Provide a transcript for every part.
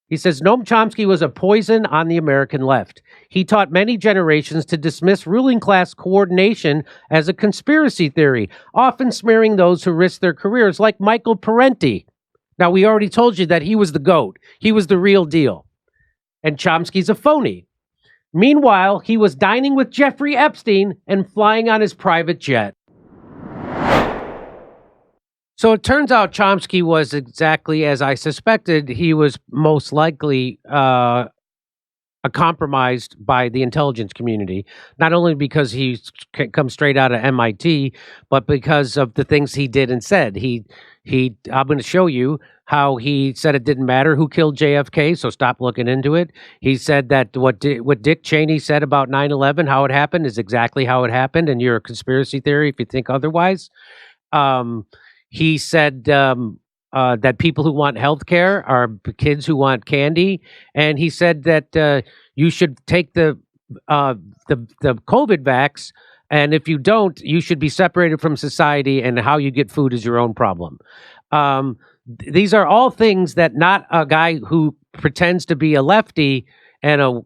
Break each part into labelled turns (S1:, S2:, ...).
S1: He says Noam Chomsky was a poison on the American left. He taught many generations to dismiss ruling class coordination as a conspiracy theory, often smearing those who risked their careers, like Michael Parenti. Now, we already told you that he was the GOAT. He was the real deal. And Chomsky's a phony. Meanwhile, he was dining with Jeffrey Epstein and flying on his private jet. So it turns out Chomsky was exactly as I suspected. He was most likely compromised by the intelligence community, not only because he comes straight out of MIT, but because of the things he did and said. I'm going to show you how he said it didn't matter who killed JFK, so stop looking into it. He said that what Dick Cheney said about 9/11, how it happened, is exactly how it happened, and you're a conspiracy theory if you think otherwise. He said that people who want health care are kids who want candy. And he said that you should take the COVID vax, and if you don't, you should be separated from society, and how you get food is your own problem. These are all things that not a guy who pretends to be a lefty and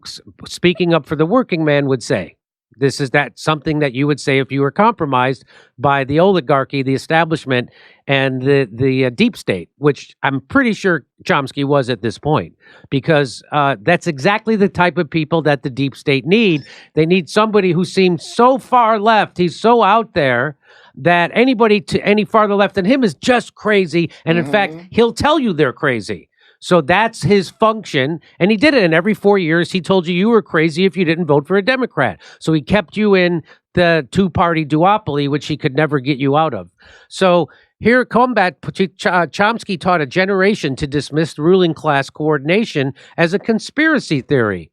S1: speaking up for the working man would say. This is something that you would say if you were compromised by the oligarchy, the establishment, and the deep state, which I'm pretty sure Chomsky was at this point, because that's exactly the type of people that the deep state need. They need somebody who seems so far left, he's so out there, that anybody to any farther left than him is just crazy. And in fact, he'll tell you they're crazy. So that's his function. And he did it. And every 4 years, he told you were crazy if you didn't vote for a Democrat. So he kept you in the two-party duopoly, which he could never get you out of. So here, combat, Chomsky taught a generation to dismiss ruling class coordination as a conspiracy theory,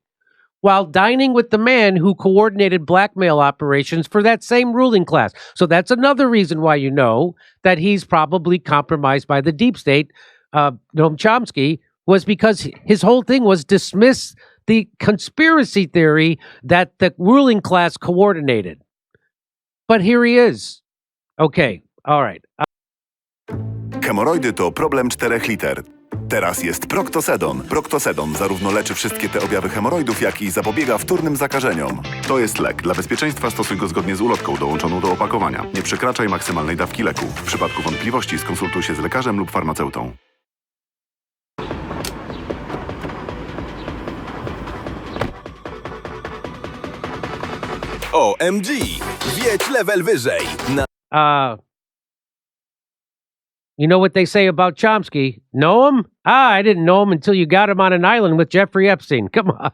S1: while dining with the man who coordinated blackmail operations for that same ruling class. So that's another reason why you know that he's probably compromised by the deep state. Noam Chomsky, was because his whole thing was dismiss the conspiracy theory that the ruling class coordinated. But here he is. Okay, all right.
S2: Hemoroidy to problem 4 liter. Teraz jest Proctosedon. Proctosedon zarówno leczy wszystkie te objawy hemoroidów, jak i zapobiega wtórnym zakażeniom. To jest lek. Dla bezpieczeństwa stosuj go zgodnie z ulotką dołączoną do opakowania. Nie przekraczaj maksymalnej dawki leku. W przypadku wątpliwości skonsultuj się z lekarzem lub farmaceutą.
S3: OMG! Wiedź level wyżej!
S1: You know what they say about Chomsky? Know him? I didn't know him until you got him on an island with Jeffrey Epstein. Come on.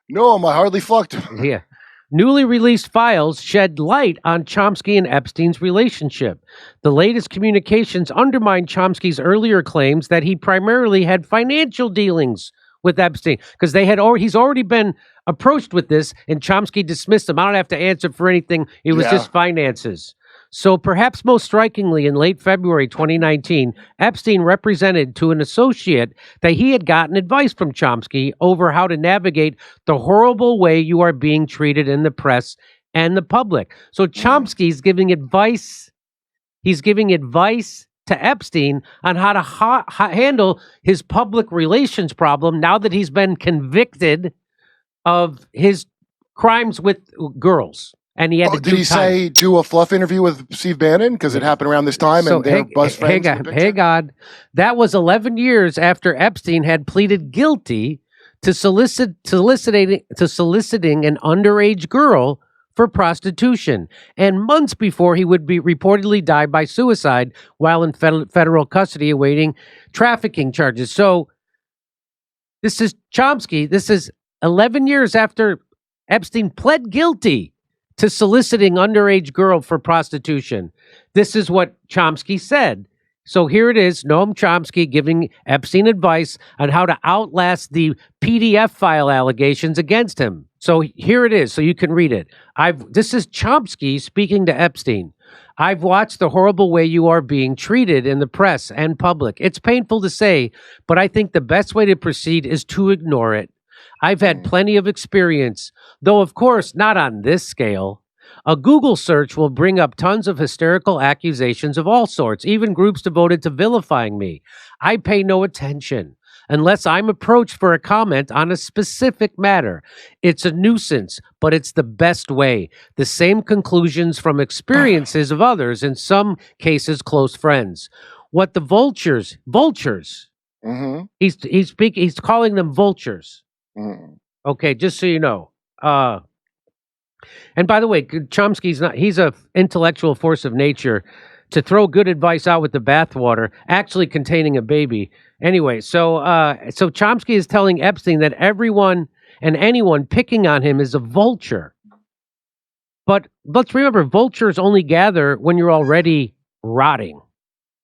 S4: No, I hardly fucked him.
S1: Yeah. Newly released files shed light on Chomsky and Epstein's relationship. The latest communications undermine Chomsky's earlier claims that he primarily had financial dealings with Epstein, because he's already been approached with this, and Chomsky dismissed him. I don't have to answer for anything. It was just finances. So perhaps most strikingly, in late February 2019, Epstein represented to an associate that he had gotten advice from Chomsky over how to navigate the horrible way you are being treated in the press and the public. So Chomsky's giving advice. He's giving advice to Epstein on how to handle his public relations problem now that he's been convicted of his crimes with girls. And he had to
S4: did he say do a fluff interview with Steve Bannon? Because it happened around this time, and they're best friends.
S1: Hey God, that was 11 years after Epstein had pleaded guilty to soliciting an underage girl for prostitution, and months before he would be reportedly die by suicide while in federal custody awaiting trafficking charges. So this is Chomsky. This is 11 years after Epstein pled guilty to soliciting underage girl for prostitution. This is what Chomsky said. So here it is, Noam Chomsky giving Epstein advice on how to outlast the PDF file allegations against him. So here it is, so you can read it. This is Chomsky speaking to Epstein. I've watched the horrible way you are being treated in the press and public. It's painful to say, but I think the best way to proceed is to ignore it. I've had plenty of experience, though of course not on this scale. A Google search will bring up tons of hysterical accusations of all sorts, even groups devoted to vilifying me. I pay no attention. unless I'm approached for a comment on a specific matter. It's a nuisance, but it's the best way. The same conclusions from experiences of others, in some cases close friends. What the vultures,
S4: Mm-hmm.
S1: he's calling them vultures.
S4: Mm-hmm.
S1: Okay, just so you know. And by the way, he's a intellectual force of nature. To throw good advice out with the bathwater, actually containing a baby. Anyway, so Chomsky is telling Epstein that everyone and anyone picking on him is a vulture. But let's remember, vultures only gather when you're already rotting.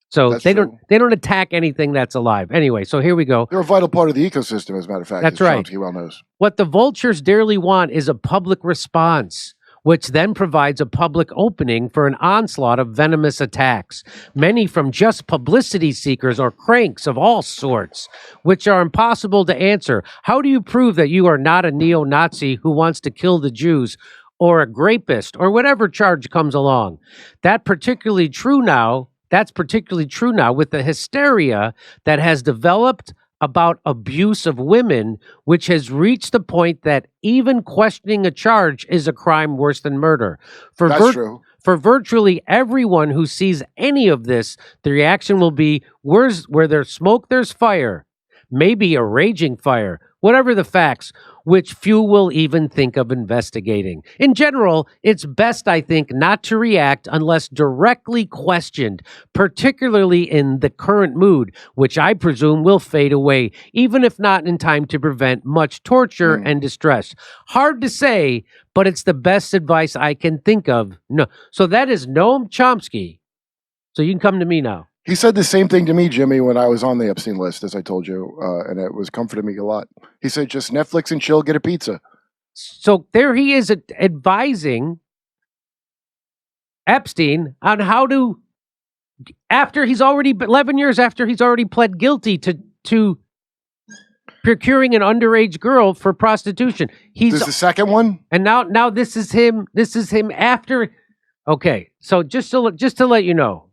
S1: So
S4: That's
S1: they
S4: true.
S1: don't attack anything that's alive. Anyway, so here we go.
S4: They're a vital part of the ecosystem, as a matter of fact.
S1: That's
S4: as
S1: right.
S4: Chomsky well knows.
S1: What the vultures dearly want is a public response, which then provides a public opening for an onslaught of venomous attacks, many from just publicity seekers or cranks of all sorts, which are impossible to answer. How do you prove that you are not a neo-Nazi who wants to kill the Jews, or a rapist, or whatever charge comes along? That's particularly true now with the hysteria that has developed about abuse of women, which has reached the point that even questioning a charge is a crime worse than murder.
S4: That's true.
S1: For virtually everyone who sees any of this, the reaction will be, where there's smoke, there's fire. Maybe a raging fire. Whatever the facts, which few will even think of investigating. In general, it's best, I think, not to react unless directly questioned, particularly in the current mood, which I presume will fade away, even if not in time to prevent much torture and distress. Hard to say, but it's the best advice I can think of. No, so that is Noam Chomsky. So you can come to me now.
S4: He said the same thing to me, Jimmy, when I was on the Epstein list, as I told you, and it was comforting me a lot. He said, just Netflix and chill, get a pizza.
S1: So there he is advising Epstein on how to, after he's already, 11 years after he's already pled guilty to procuring an underage girl for prostitution.
S4: There's the second one?
S1: And now this is him after. Okay, so just to let you know,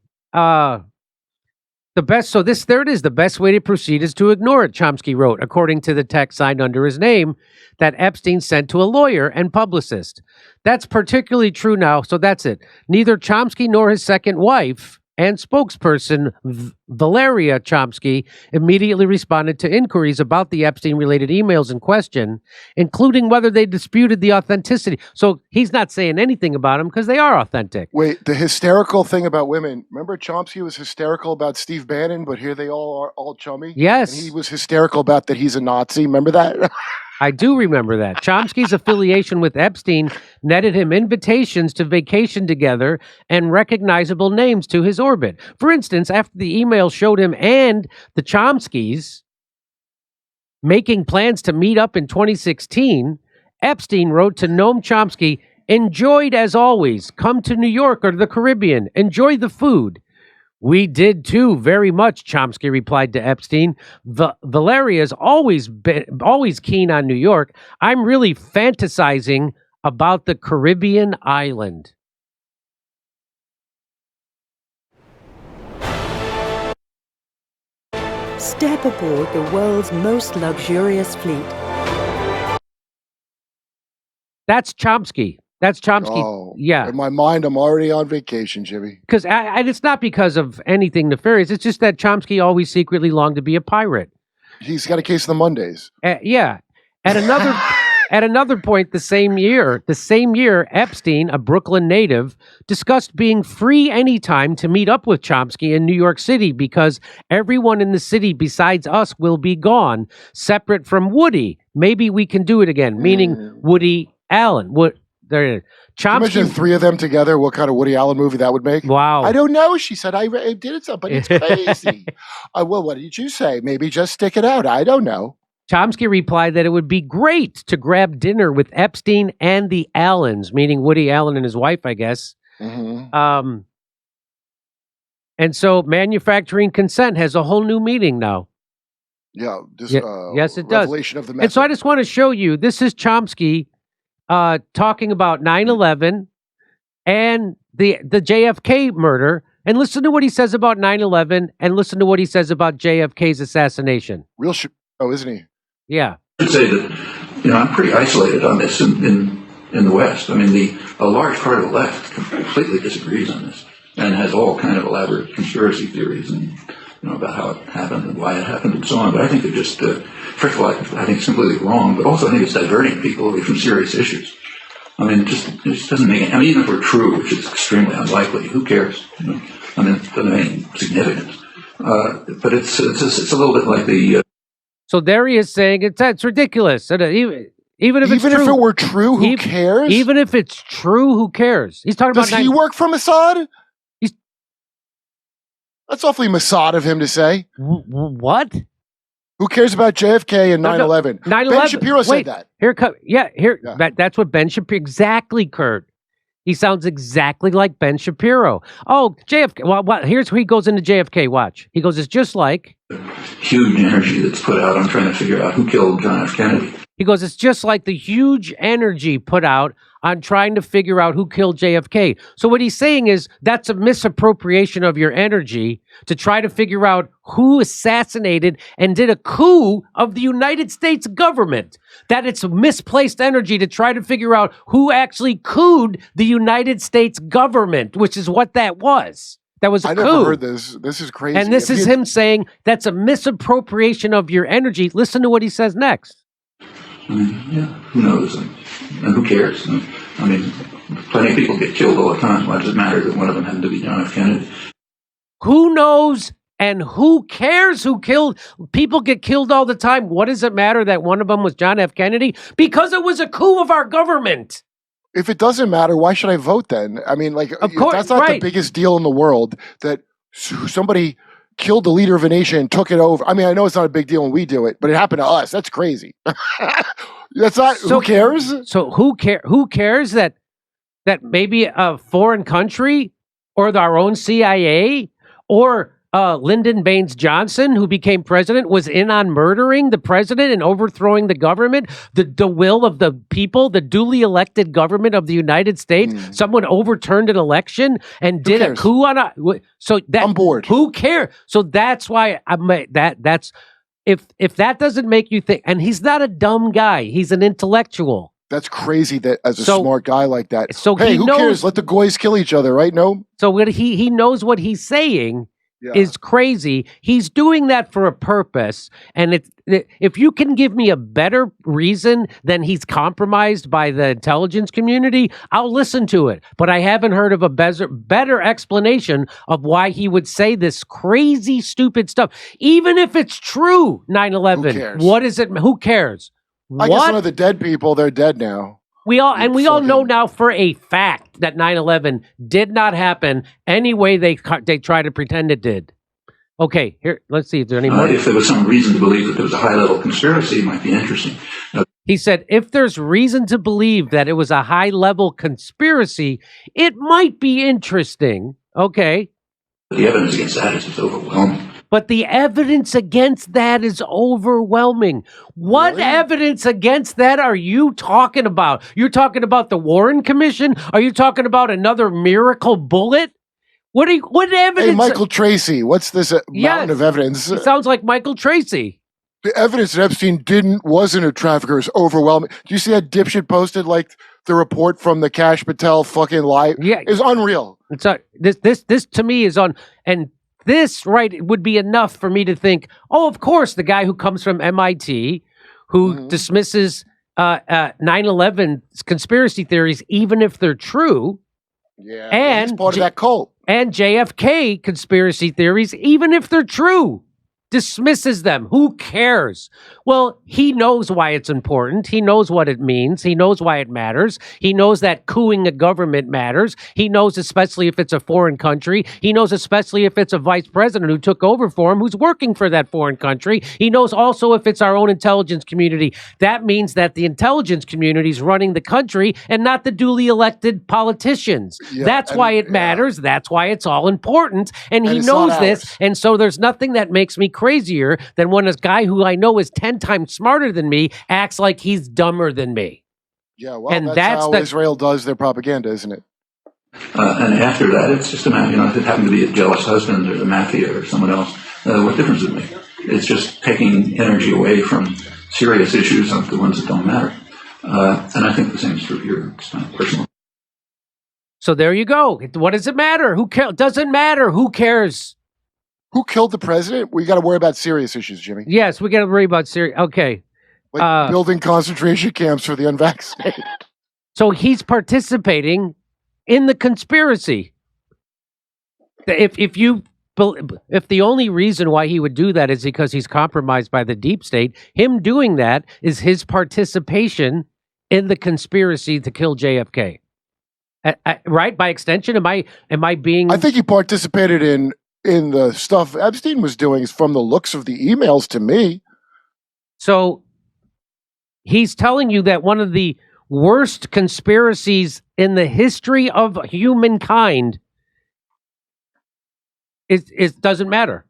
S1: the best way to proceed is to ignore it, Chomsky wrote, according to the text signed under his name that Epstein sent to a lawyer and publicist. That's particularly true now, so that's it. Neither Chomsky nor his second wife and spokesperson, Valeria Chomsky, immediately responded to inquiries about the Epstein-related emails in question, including whether they disputed the authenticity. So he's not saying anything about them because they are authentic.
S4: Wait, the hysterical thing about women. Remember Chomsky was hysterical about Steve Bannon, but here they all are all chummy?
S1: Yes.
S4: And he was hysterical about that he's a Nazi. Remember that?
S1: I do remember that. Chomsky's affiliation with Epstein netted him invitations to vacation together and recognizable names to his orbit. For instance, after the email showed him and the Chomskys making plans to meet up in 2016, Epstein wrote to Noam Chomsky, "Enjoyed as always. Come to New York or the Caribbean. Enjoy the food." "We did too, very much," Chomsky replied to Epstein. Valeria's always keen on New York. I'm really fantasizing about the Caribbean island.
S5: Step aboard the world's most luxurious fleet.
S1: That's Chomsky. That's Chomsky.
S4: Oh,
S1: yeah.
S4: In my mind, I'm already on vacation, Jimmy.
S1: Because it's not because of anything nefarious. It's just that Chomsky always secretly longed to be a pirate.
S4: He's got a case of the Mondays.
S1: Yeah. At another point, the same year, Epstein, a Brooklyn native, discussed being free anytime to meet up with Chomsky in New York City because everyone in the city besides us will be gone, separate from Woody. Maybe we can do it again, meaning Woody Allen. There, Chomsky.
S4: Imagine three of them together. What kind of Woody Allen movie that would make?
S1: Wow.
S4: I don't know. She said, I did it, but it's crazy. Well, what did you say? Maybe just stick it out. I don't know.
S1: Chomsky replied that it would be great to grab dinner with Epstein and the Allens, meaning Woody Allen and his wife, I guess.
S4: Mm-hmm.
S1: And so manufacturing consent has a whole new meaning now.
S4: Yeah. This,
S1: yes, it does.
S4: Revelation of the method.
S1: And so I just want to show you, this is Chomsky talking about 9/11 and the JFK murder, and listen to what he says about 9/11 and listen to what he says about JFK's assassination.
S4: Oh, isn't he?
S1: Yeah.
S6: I should say that, I'm pretty isolated on this in the West. I mean, a large part of the left completely disagrees on this and has all kind of elaborate conspiracy theories and about how it happened and why it happened and so on. But I think they're just, first of all, I think it's completely wrong, but also I think it's diverting people away from serious issues. I mean, it just doesn't make any, even if we're true, which is extremely unlikely, who cares? I mean, it doesn't have any significance. But it's a little bit like the...
S1: So there he is saying it's ridiculous. And even if it's true,
S4: if it were true, who cares?
S1: Even if it's true, who cares? He's talking about...
S4: Does he work for Mossad? That's awfully Mossad of him to say.
S1: What?
S4: Who cares about JFK and 9/11?
S1: 9/11.
S4: Ben Shapiro said that.
S1: That's what Ben Shapiro... Exactly, Kurt. He sounds exactly like Ben Shapiro. Oh, JFK. Well, here's where he goes into JFK. Watch. He goes, it's just like...
S6: huge energy that's put out on trying to figure out who killed John F. Kennedy.
S1: He goes, it's just like the huge energy put out on trying to figure out who killed JFK. So what he's saying is that's a misappropriation of your energy to try to figure out who assassinated and did a coup of the United States government. That it's misplaced energy to try to figure out who actually couped the United States government, which is what that was. That was a coup.
S4: I never heard this. This is crazy.
S1: And this is him saying that's a misappropriation of your energy. Listen to what he says next.
S6: Who knows? And who cares? I mean, plenty of people get killed all the time. Why does it matter that one of them happened to be John F. Kennedy?
S1: Who knows and who cares who killed? People get killed all the time. What does it matter that one of them was John F. Kennedy? Because it was a coup of our government.
S4: If it doesn't matter, why should I vote then? I mean, of course, that's not the biggest deal in the world that somebody killed the leader of a nation and took it over. I mean, I know it's not a big deal when we do it, but it happened to us. That's crazy. That's not. Who cares?
S1: So who cares that maybe a foreign country or our own CIA or Lyndon Baines Johnson, who became president, was in on murdering the president and overthrowing the government, the will of the people, the duly elected government of the United States. Someone overturned an election and did a coup on a. So that
S4: I'm bored.
S1: Who cares? So that's why that's if that doesn't make you think, and he's not a dumb guy, he's an intellectual.
S4: That's crazy that as a smart guy like that.
S1: So
S4: hey, who cares? Let the goys kill each other, right? No.
S1: So what he knows what he's saying. Is crazy. He's doing that for a purpose. And if you can give me a better reason than he's compromised by the intelligence community, I'll listen to it. But I haven't heard of a better explanation of why he would say this crazy, stupid stuff. Even if it's true, 9/11. Who cares? What is it? Who cares?
S4: I guess some of the dead people, they're dead now.
S1: We all know now for a fact that 9/11 did not happen any way they try to pretend it did. Okay, here, let's see if there's any more.
S6: If there was some reason to believe that there was a high-level conspiracy, it might be interesting.
S1: He said, if there's reason to believe that it was a high-level conspiracy, it might be interesting. Okay.
S6: But the evidence against that is just overwhelming.
S1: But the evidence against that is overwhelming. What evidence against that are you talking about? You're talking about the Warren Commission? Are you talking about another miracle bullet? What evidence?
S4: Hey, Michael Tracy, what's this mountain of evidence?
S1: It sounds like Michael Tracy.
S4: The evidence that Epstein wasn't a trafficker is overwhelming. Do you see that dipshit posted like the report from the Kash Patel fucking lie? Yeah, is unreal.
S1: This to me is on and. This, right, would be enough for me to think, oh, of course, the guy who comes from MIT, who dismisses 9/11 conspiracy theories, even if they're true.
S4: Yeah, and he's part of that cult.
S1: And JFK conspiracy theories, even if they're true. Dismisses them. Who cares? Well, he knows why it's important. He knows what it means. He knows why it matters. He knows that coupping a government matters. He knows especially if it's a foreign country. He knows especially if it's a vice president who took over for him, who's working for that foreign country. He knows also if it's our own intelligence community. That means that the intelligence community is running the country and not the duly elected politicians. That's why it matters. That's why it's all important. And he knows this. And so there's nothing that makes me crazier than when a guy who I know is 10 times smarter than me acts like he's dumber than me.
S4: Yeah, well, and that's how Israel does their propaganda, isn't it?
S6: And after that, it's just a matter, if it happened to be a jealous husband or the mafia or someone else, what difference does it make? It's just taking energy away from serious issues, like the ones that don't matter. And I think the same is true here. It's my personal.
S1: So there you go. What does it matter? Who cares? Doesn't matter. Who cares?
S4: Who killed the president? We got to worry about serious issues, Jimmy.
S1: Yes, we got to worry about serious. Okay.
S4: Like building concentration camps for the unvaccinated.
S1: So he's participating in the conspiracy. If the only reason why he would do that is because he's compromised by the deep state, him doing that is his participation in the conspiracy to kill JFK. Right? By extension, am I being?
S4: I think he participated in the stuff Epstein was doing, from the looks of the emails to me.
S1: So he's telling you that one of the worst conspiracies in the history of humankind is doesn't matter.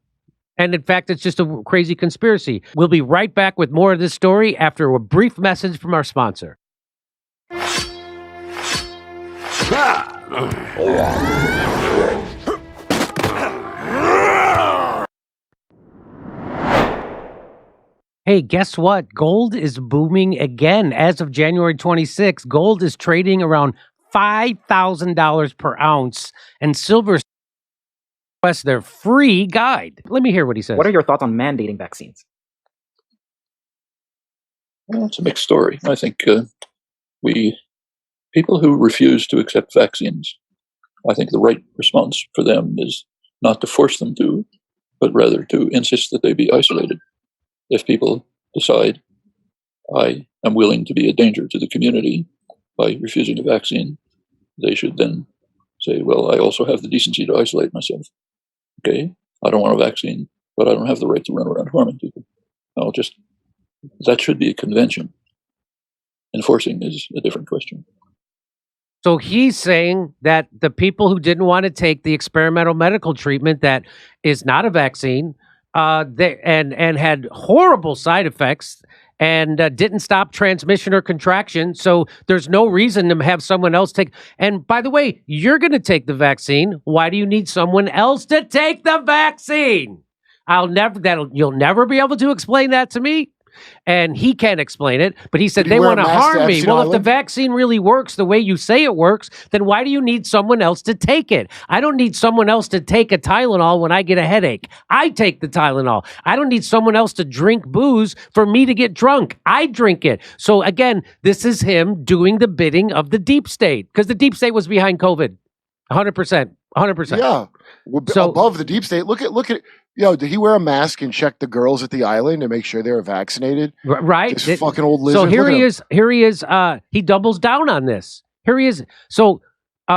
S1: And in fact, it's just a crazy conspiracy. We'll be right back with more of this story after a brief message from our sponsor. Hey, guess what? Gold is booming again. As of January 26th, gold is trading around $5,000 per ounce, and silver requests their free guide. Let me hear what he says.
S7: What are your thoughts on mandating vaccines?
S8: Well, it's a mixed story. I think people who refuse to accept vaccines, I think the right response for them is not to force them to, but rather to insist that they be isolated. If people decide, I am willing to be a danger to the community by refusing a vaccine, they should then say, well, I also have the decency to isolate myself. Okay, I don't want a vaccine, but I don't have the right to run around harming people. That should be a convention. Enforcing is a different question.
S1: So he's saying that the people who didn't want to take the experimental medical treatment that is not a vaccine, and had horrible side effects and didn't stop transmission or contraction. So there's no reason to have someone else take. And by the way, you're going to take the vaccine. Why do you need someone else to take the vaccine? You'll never be able to explain that to me. And he can't explain it, but he said they want to harm me. Well, if the vaccine really works the way you say it works, then why do you need someone else to take it? I don't need someone else to take a Tylenol when I get a headache. I take the Tylenol. I don't need someone else to drink booze for me to get drunk. I drink it. So again, this is him doing the bidding of the deep state, because the deep state was behind COVID. 100%. 100%.
S4: Yeah. So, above the deep state, look at did he wear a mask and check the girls at the island to make sure they were vaccinated?
S1: Right.
S4: This fucking old lizard.
S1: So here he is. Here he is. He doubles down on this. Here he is. So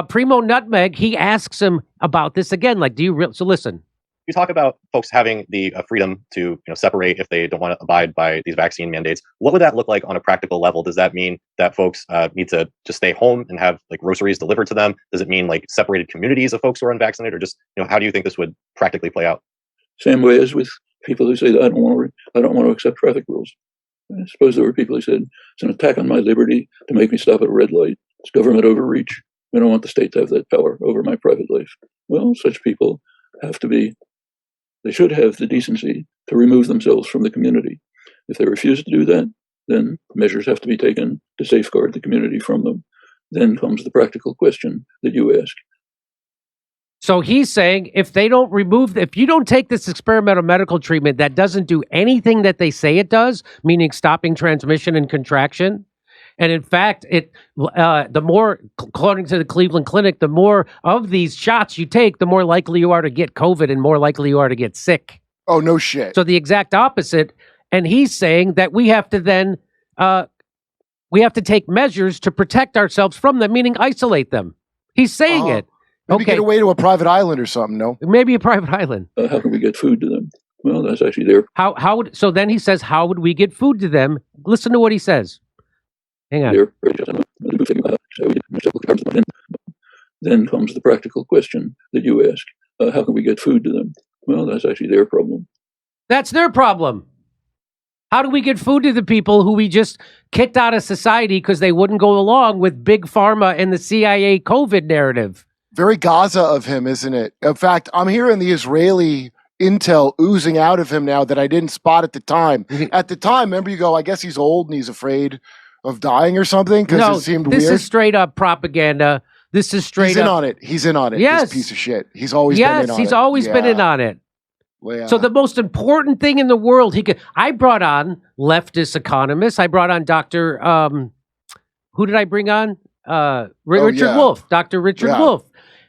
S1: Primo Nutmeg, he asks him about this again. Like, do you so listen.
S9: You talk about folks having the freedom to separate if they don't want to abide by these vaccine mandates. What would that look like on a practical level? Does that mean that folks need to just stay home and have like groceries delivered to them? Does it mean like separated communities of folks who are unvaccinated, or just how do you think this would practically play out?
S8: Same way as with people who say that I don't want to accept traffic rules. I suppose there were people who said it's an attack on my liberty to make me stop at a red light. It's government overreach. We don't want the state to have that power over my private life. Well, such people they should have the decency to remove themselves from the community. If they refuse to do that, then measures have to be taken to safeguard the community from them. Then comes the practical question that you ask.
S1: So he's saying if you don't take this experimental medical treatment that doesn't do anything that they say it does, meaning stopping transmission and contraction, and in fact, the more, according to the Cleveland Clinic, the more of these shots you take, the more likely you are to get COVID and more likely you are to get sick.
S4: Oh, no shit.
S1: So the exact opposite. And he's saying that we have to then, we have to take measures to protect ourselves from them, meaning isolate them. He's saying it.
S4: Maybe get away to a private island or something, no?
S1: Maybe a private island.
S8: How can we get food to them? Well, that's actually there.
S1: So then he says, how would we get food to them? Listen to what he says. Hang on.
S8: Then comes the practical question that you ask. How can we get food to them? Well, that's actually their problem.
S1: That's their problem. How do we get food to the people who we just kicked out of society because they wouldn't go along with Big Pharma and the CIA COVID narrative?
S4: Very Gaza of him, isn't it? In fact, I'm hearing the Israeli intel oozing out of him now that I didn't spot at the time. At the time, remember you go, I guess he's old and he's afraid of dying or something because it seemed weird.
S1: This is straight up propaganda. This is straight
S4: He's
S1: up.
S4: in on it. He's in on it.
S1: Yes.
S4: This piece of shit. He's always been in on it.
S1: Yes, he's always been in on it.
S4: Well, yeah.
S1: So the most important thing in the world, I brought on leftist economists. I brought on Dr. Who did I bring on? Richard Wolff, Dr. Richard Wolff.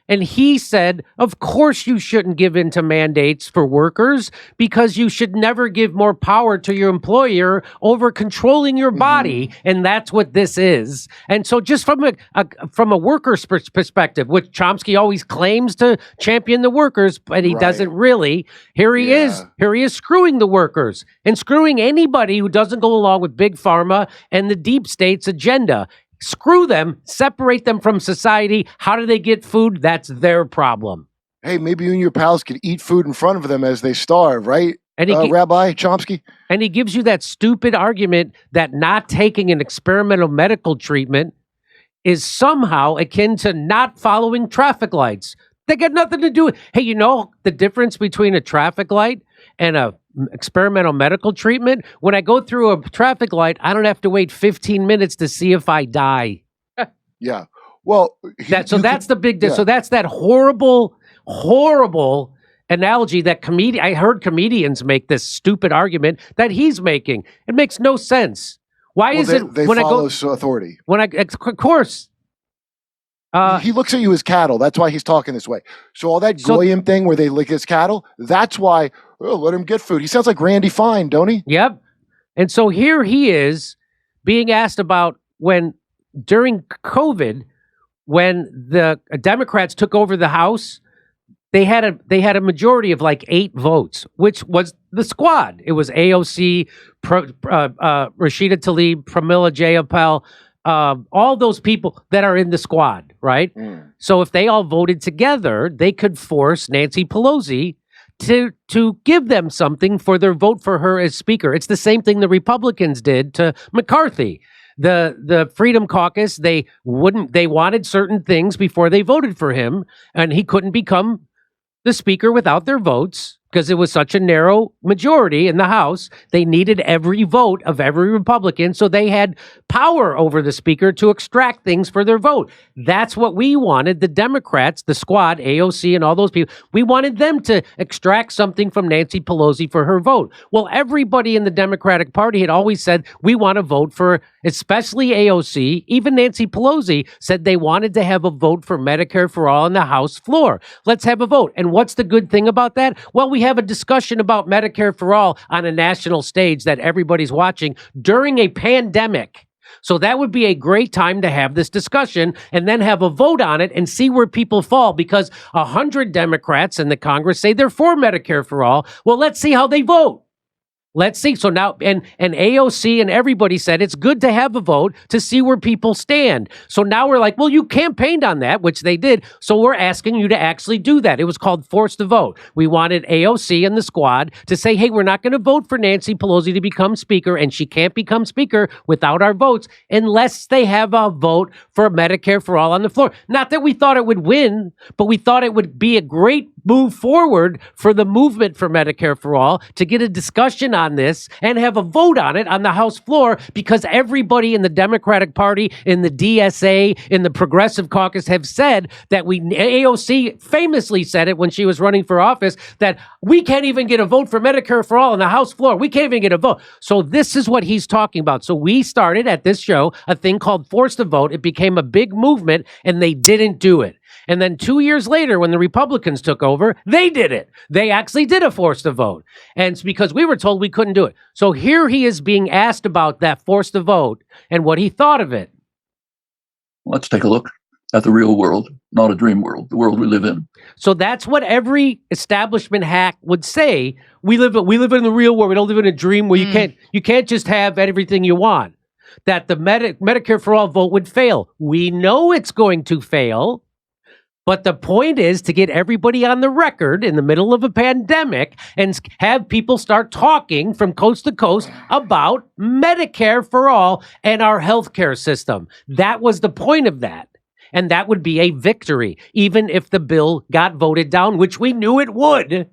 S1: And he said, of course you shouldn't give in to mandates for workers because you should never give more power to your employer over controlling your body. And that's what this is. And so just from a worker's perspective, which Chomsky always claims to champion the workers, but he doesn't really. Here he is screwing the workers and screwing anybody who doesn't go along with Big Pharma and the deep state's agenda. Screw them, separate them from society. How do they get food? That's their problem.
S4: Hey, maybe you and your pals could eat food in front of them as they starve, right?
S1: And
S4: Rabbi Chomsky?
S1: And he gives you that stupid argument that not taking an experimental medical treatment is somehow akin to not following traffic lights. They got nothing to do with. Hey, you know the difference between a traffic light and a experimental medical treatment? When I go through a traffic light, I don't have to wait 15 minutes to see if I die.
S4: Yeah. Well,
S1: that's the big difference. So that's that horrible analogy that I heard comedians make this stupid argument that he's making. It makes no sense. Why is it
S4: they
S1: when
S4: follow
S1: I go
S4: authority?
S1: Of course.
S4: He looks at you as cattle. That's why he's talking this way. So all that goyim thing where they lick his cattle, that's why, let him get food. He sounds like Randy Fine, don't he?
S1: Yep. And so here he is being asked about when, during COVID, when the Democrats took over the House, they had a majority of like 8 votes, which was the squad. It was AOC, Rashida Tlaib, Pramila Jayapal, all those people that are in the squad, right? So if they all voted together, they could force Nancy Pelosi to give them something for their vote for her as speaker. It's the same thing the Republicans did to McCarthy. The Freedom Caucus, they wanted certain things before they voted for him, and he couldn't become the speaker without their votes. Because it was such a narrow majority in the House, they needed every vote of every Republican, so they had power over the speaker to extract things for their vote. That's what we wanted, the Democrats, the squad, AOC, and all those people. We wanted them to extract something from Nancy Pelosi for her vote. Well, everybody in the Democratic Party had always said, we want to vote for, especially AOC, even Nancy Pelosi said they wanted to have a vote for Medicare for all on the House floor. Let's have a vote. And what's the good thing about that? Well, we have a discussion about Medicare for all on a national stage that everybody's watching during a pandemic. So that would be a great time to have this discussion and then have a vote on it and see where people fall, because 100 Democrats in the Congress say they're for Medicare for all. Well, let's see how they vote. Let's see. So now, and AOC and everybody said it's good to have a vote to see where people stand. So now we're like, well, you campaigned on that, which they did. So we're asking you to actually do that. It was called Force the Vote. We wanted AOC and the squad to say, hey, we're not going to vote for Nancy Pelosi to become speaker, and she can't become speaker without our votes unless they have a vote for Medicare for all on the floor. Not that we thought it would win, but we thought it would be a great move forward for the movement for Medicare for all to get a discussion on this and have a vote on it on the House floor, because everybody in the Democratic Party, in the DSA, in the Progressive Caucus have said that AOC famously said it when she was running for office, that we can't even get a vote for Medicare for all on the House floor. We can't even get a vote. So this is what he's talking about. So we started at this show a thing called Force the Vote. It became a big movement and they didn't do it. And then 2 years later, when the Republicans took over, they did it. They actually did a force to vote. And it's because we were told we couldn't do it. So here he is being asked about that force to vote and what he thought of it.
S8: Let's take a look at the real world, not a dream world, the world we live in.
S1: So that's what every establishment hack would say. We live in the real world. We don't live in a dream where you can't just have everything you want. That the Medicare for all vote would fail. We know it's going to fail. But the point is to get everybody on the record in the middle of a pandemic and have people start talking from coast to coast about Medicare for all and our healthcare system. That was the point of that. And that would be a victory, even if the bill got voted down, which we knew it would.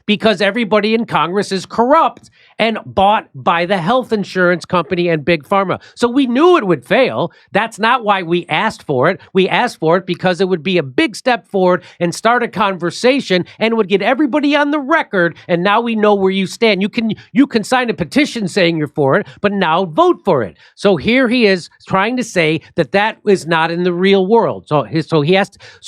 S1: because everybody in Congress is corrupt and bought by the health insurance company and Big Pharma. So we knew it would fail. That's not why we asked for it. We asked for it because it would be a big step forward and start a conversation and would get everybody on the record. And now we know where you stand. You can sign a petition saying you're for it, but now vote for it. So here he is trying to say that is not in the real world. So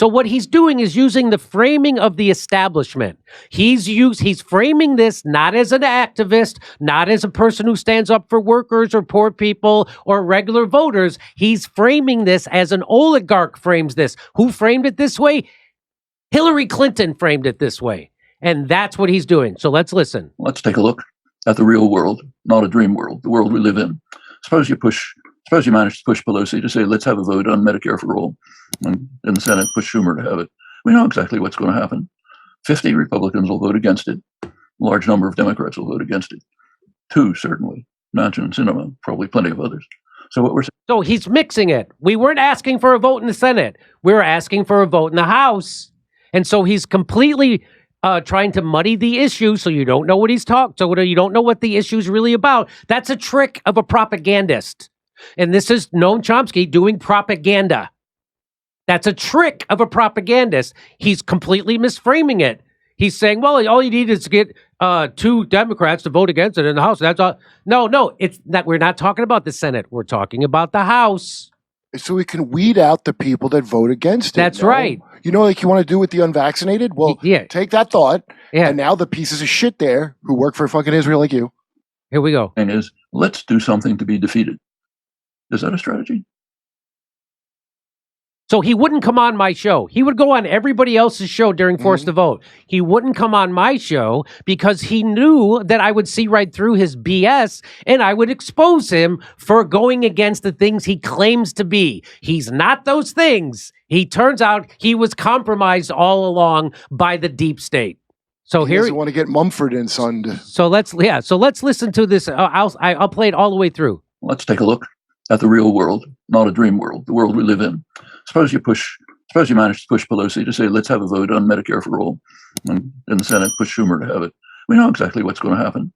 S1: what he's doing is using the framing of the establishment. He's framing this not as an activist, not as a person who stands up for workers or poor people or regular voters. He's framing this as an oligarch frames this. Who framed it this way? Hillary Clinton framed it this way. And that's what he's doing. So let's listen.
S8: Let's take a look at the real world, not a dream world, the world we live in. Suppose you manage to push Pelosi to say, let's have a vote on Medicare for all. And in the Senate, push Schumer to have it. We know exactly what's going to happen. 50 Republicans will vote against it. A large number of Democrats will vote against it. 2, certainly. Manchin and Sinema, probably plenty of others. So what we're saying.
S1: So he's mixing it. We weren't asking for a vote in the Senate. We were asking for a vote in the House. And so he's completely trying to muddy the issue so you don't know what he's talking. So you don't know what the issue is really about. That's a trick of a propagandist. And this is Noam Chomsky doing propaganda. That's a trick of a propagandist. He's completely misframing it. He's saying, well, all you need is to get 2 Democrats to vote against it in the House. That's all. No, it's that we're not talking about the Senate. We're talking about the House.
S4: So we can weed out the people that vote against it.
S1: That's right.
S4: You know, like you want to do with the unvaccinated? Well, take that thought. Yeah. And now the pieces of shit there who work for fucking Israel like you.
S1: Here we go.
S8: And let's do something to be defeated. Is that a strategy?
S1: So he wouldn't come on my show. He would go on everybody else's show during Forced to Vote. He wouldn't come on my show because he knew that I would see right through his BS and I would expose him for going against the things he claims to be. He's not those things. He turns out he was compromised all along by the deep state. So
S4: he doesn't want to get Mumford and Son.
S1: So let's listen to this. I'll play it all the way through.
S8: Let's take a look at the real world, not a dream world, the world we live in. Suppose you manage to push Pelosi to say, let's have a vote on Medicare for all. And in the Senate, push Schumer to have it. We know exactly what's going to happen.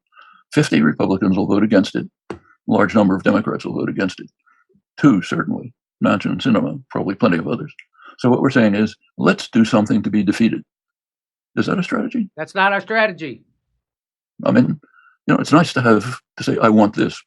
S8: 50 Republicans will vote against it. A large number of Democrats will vote against it. 2, certainly. Manchin and Sinema, probably plenty of others. So what we're saying is, let's do something to be defeated. Is that a strategy?
S1: That's not our strategy.
S8: I mean, it's nice to say, I want this.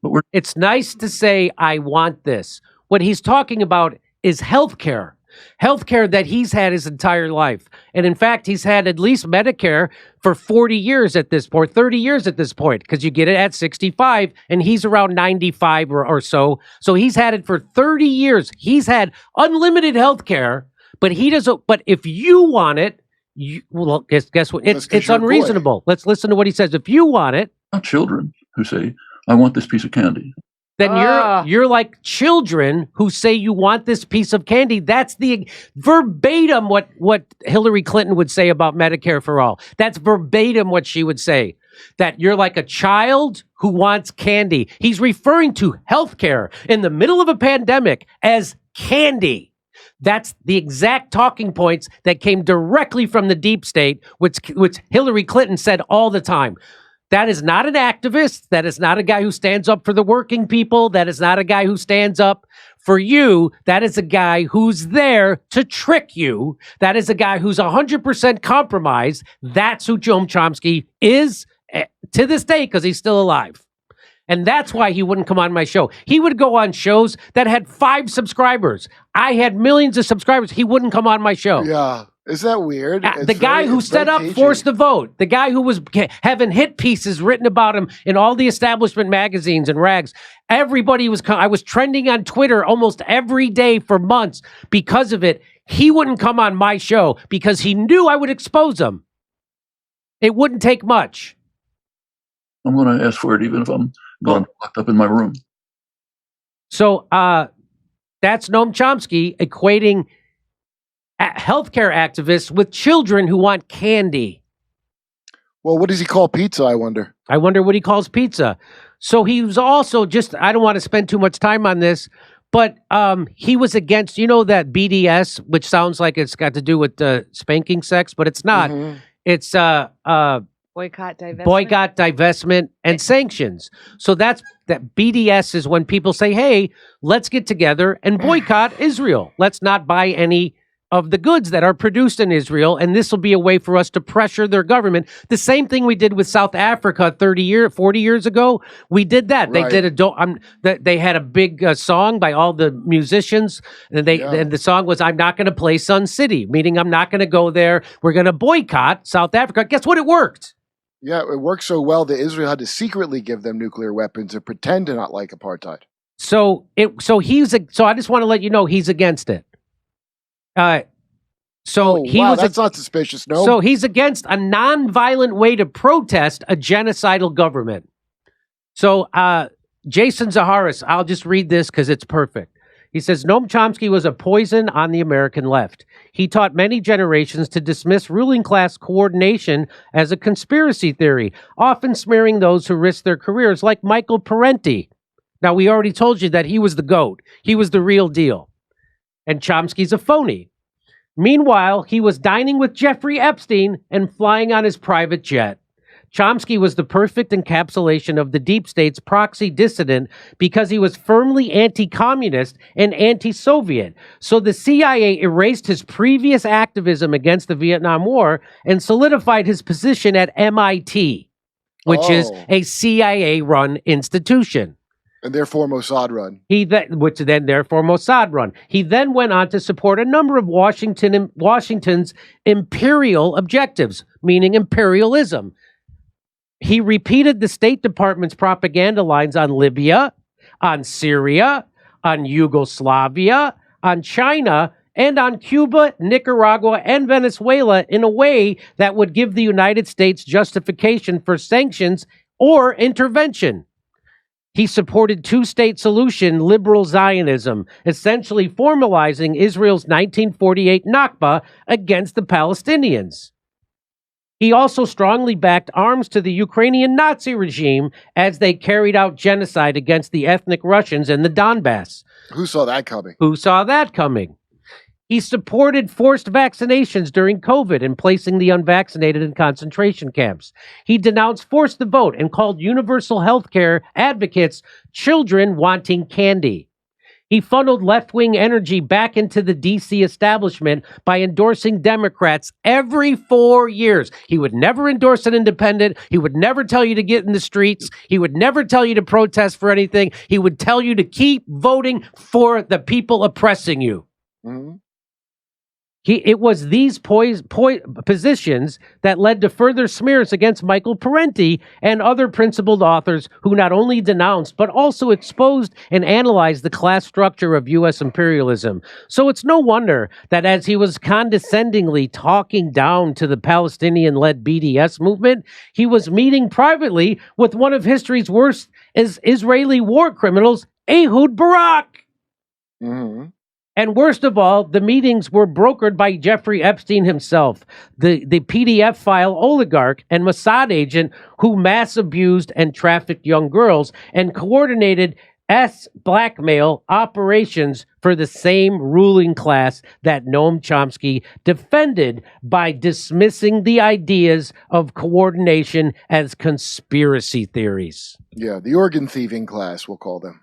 S8: But
S1: it's nice to say, I want this. What he's talking about is healthcare that he's had his entire life. And in fact, he's had at least Medicare for 40 years at this point, 30 years at this point, because you get it at 65 and he's around 95 or so. So he's had it for 30 years. He's had unlimited healthcare, but he doesn't. But if you want it, guess what? It's unreasonable. Let's listen to what he says. If you want it.
S8: Not children who say, I want this piece of candy.
S1: Then you're like children who say you want this piece of candy. That's the verbatim what Hillary Clinton would say about Medicare for all. That's verbatim what she would say. That you're like a child who wants candy. He's referring to healthcare in the middle of a pandemic as candy. That's the exact talking points that came directly from the deep state, which Hillary Clinton said all the time. That is not an activist. That is not a guy who stands up for the working people. That is not a guy who stands up for you. That is a guy who's there to trick you. That is a guy who's 100% compromised. That's who Noam Chomsky is to this day because he's still alive. And that's why he wouldn't come on my show. He would go on shows that had 5 subscribers. I had millions of subscribers. He wouldn't come on my show.
S4: Yeah. Is that weird?
S1: The guy who set up Forced to Vote, the guy who was having hit pieces written about him in all the establishment magazines and rags. Everybody I was trending on Twitter almost every day for months because of it. He wouldn't come on my show because he knew I would expose him. It wouldn't take much.
S8: I'm going to ask for it even if I'm locked up in my room.
S1: So that's Noam Chomsky equating healthcare activists with children who want candy.
S4: Well, what does he call pizza, I wonder?
S1: I wonder what he calls pizza. So he was also I don't want to spend too much time on this, but he was against, that BDS, which sounds like it's got to do with spanking sex, but it's not. Mm-hmm. It's
S10: boycott,
S1: divestment, and sanctions. So that BDS is when people say, hey, let's get together and boycott Israel. Let's not buy any of the goods that are produced in Israel, and this will be a way for us to pressure their government. The same thing we did with South Africa 40 years ago. We did that.
S4: Right.
S1: They did they had a big song by all the musicians, and and the song was "I'm not going to play Sun City," meaning I'm not going to go there. We're going to boycott South Africa. Guess what? It worked.
S4: Yeah, it worked so well that Israel had to secretly give them nuclear weapons and pretend to not like apartheid.
S1: So I just want to let you know he's against it. That's not suspicious. No. So he's against a non-violent way to protest a genocidal government. So Jason Zaharis, I'll just read this because it's perfect. He says, Noam Chomsky was a poison on the American left. He taught many generations to dismiss ruling class coordination as a conspiracy theory, often smearing those who risked their careers like Michael Parenti. Now, we already told you that he was the GOAT. He was the real deal. And Chomsky's a phony. Meanwhile, he was dining with Jeffrey Epstein and flying on his private jet. Chomsky was the perfect encapsulation of the deep state's proxy dissident because he was firmly anti-communist and anti-Soviet. So the CIA erased his previous activism against the Vietnam War and solidified his position at MIT, which is a CIA-run institution.
S4: And therefore Mossad run.
S1: Mossad run. He then went on to support a number of Washington's imperial objectives, meaning imperialism. He repeated the State Department's propaganda lines on Libya, on Syria, on Yugoslavia, on China, and on Cuba, Nicaragua, and Venezuela in a way that would give the United States justification for sanctions or intervention. He supported two-state solution liberal Zionism, essentially formalizing Israel's 1948 Nakba against the Palestinians. He also strongly backed arms to the Ukrainian Nazi regime as they carried out genocide against the ethnic Russians in the Donbass.
S4: Who saw that coming?
S1: He supported forced vaccinations during COVID and placing the unvaccinated in concentration camps. He denounced forced the vote and called universal health care advocates children wanting candy. He funneled left-wing energy back into the D.C. establishment by endorsing Democrats every 4 years. He would never endorse an independent. He would never tell you to get in the streets. He would never tell you to protest for anything. He would tell you to keep voting for the people oppressing you. Mm-hmm. It was these positions that led to further smears against Michael Parenti and other principled authors who not only denounced, but also exposed and analyzed the class structure of U.S. imperialism. So it's no wonder that as he was condescendingly talking down to the Palestinian-led BDS movement, he was meeting privately with one of history's worst Israeli war criminals, Ehud Barak. Mm-hmm. And worst of all, the meetings were brokered by Jeffrey Epstein himself, the PDF file oligarch and Mossad agent who mass abused and trafficked young girls and coordinated blackmail operations for the same ruling class that Noam Chomsky defended by dismissing the ideas of coordination as conspiracy theories.
S4: Yeah, the organ thieving class, we'll call them.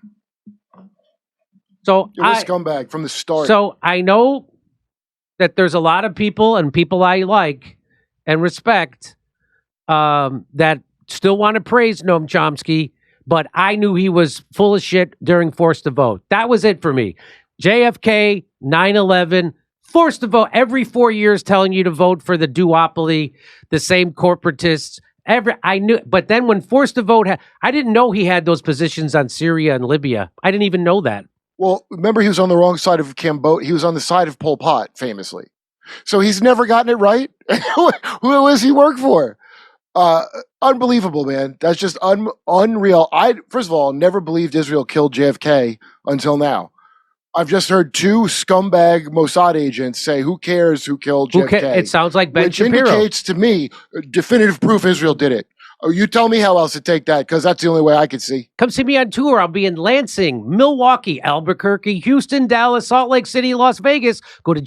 S1: So
S4: you're a scumbag from the start.
S1: So I know that there's a lot of people and people I like and respect that still want to praise Noam Chomsky, but I knew he was full of shit during Forced to Vote. That was it for me. JFK, 9/11, Forced to Vote every 4 years telling you to vote for the duopoly, the same corporatists. I knew, but then when Forced to Vote, I didn't know he had those positions on Syria and Libya. I didn't even know that.
S4: Well, remember he was on the wrong side of Cambodia. He was on the side of Pol Pot, famously. So he's never gotten it right. Who does he work for? Unbelievable, man. That's just unreal. I, first of all, never believed Israel killed JFK until now. I've just heard two scumbag Mossad agents say, who cares who killed JFK?
S1: It sounds like Ben Shapiro.
S4: Which indicates to me definitive proof Israel did it. Oh, you tell me how else to take that, because that's the only way I could see.
S1: Come see me on tour. I'll be in Lansing, Milwaukee, Albuquerque, Houston, Dallas, Salt Lake City, Las Vegas. Go to